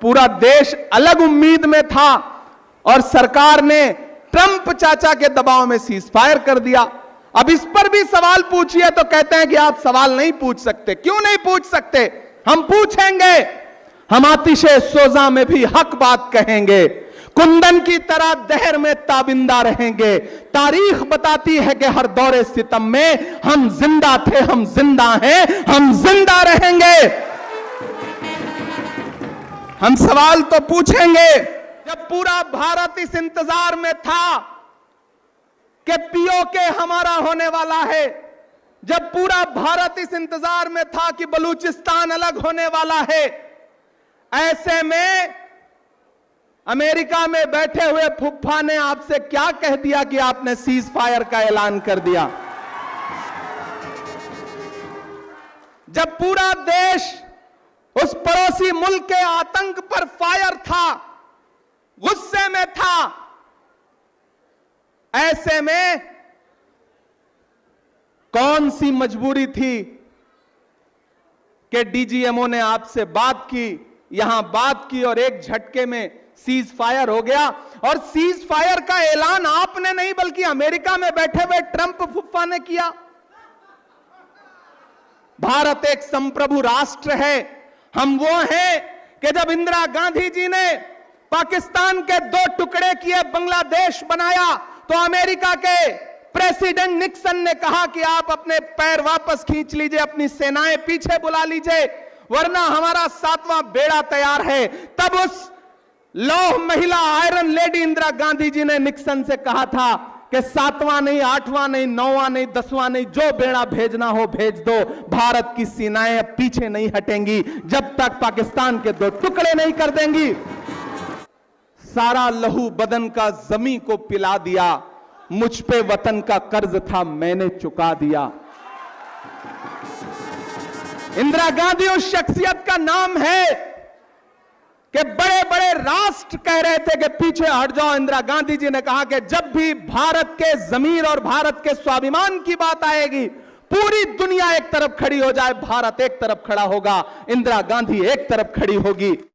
पूरा देश अलग उम्मीद में था और सरकार ने ट्रंप चाचा के दबाव में सीज फायर कर दिया। अब इस पर भी सवाल पूछिए तो कहते हैं कि आप सवाल नहीं पूछ सकते। क्यों नहीं पूछ सकते? हम पूछेंगे। हम आतिशे सोजा में भी हक बात कहेंगे, कुंदन की तरह दहर में ताबिंदा रहेंगे। तारीख बताती है कि हर दौरे सितम में हम जिंदा थे, हम जिंदा हैं, हम जिंदा रहेंगे। हम सवाल तो पूछेंगे। जब पूरा भारत इस इंतजार में था कि पीओके हमारा होने वाला है, जब पूरा भारत इस इंतजार में था कि बलूचिस्तान अलग होने वाला है, ऐसे में अमेरिका में बैठे हुए फुफ्फा ने आपसे क्या कह दिया कि आपने सीज फायर का ऐलान कर दिया? जब पूरा देश उस पड़ोसी मुल्क के आतंक पर फायर था, गुस्से में था, ऐसे में कौन सी मजबूरी थी कि डीजीएमओ ने आपसे बात की, यहां बात की और एक झटके में सीज फायर हो गया। और सीज फायर का ऐलान आपने नहीं बल्कि अमेरिका में बैठे हुए ट्रंप फुफ्फा ने किया। भारत एक संप्रभु राष्ट्र है। हम वो हैं कि जब इंदिरा गांधी जी ने पाकिस्तान के 2 टुकड़े किए, बांग्लादेश बनाया, तो अमेरिका के प्रेसिडेंट निक्सन ने कहा कि आप अपने पैर वापस खींच लीजिए, अपनी सेनाएं पीछे बुला लीजिए, वरना हमारा 7वां बेड़ा तैयार है। तब उस लौह महिला आयरन लेडी इंदिरा गांधी जी ने निक्सन से कहा था कि 7वां नहीं, 8वां नहीं, 9वां नहीं, 10वां नहीं, जो बेड़ा भेजना हो भेज दो, भारत की सेनाएं पीछे नहीं हटेंगी जब तक पाकिस्तान के 2 टुकड़े नहीं कर देंगी। सारा लहू बदन का जमी को पिला दिया, मुझ पे वतन का कर्ज था मैंने चुका दिया। इंदिरा गांधी उस शख्सियत का नाम है कि बड़े बड़े राष्ट्र कह रहे थे कि पीछे हट जाओ। इंदिरा गांधी जी ने कहा कि जब भी भारत के जमीर और भारत के स्वाभिमान की बात आएगी, पूरी दुनिया एक तरफ खड़ी हो जाए, भारत एक तरफ खड़ा होगा, इंदिरा गांधी एक तरफ खड़ी होगी।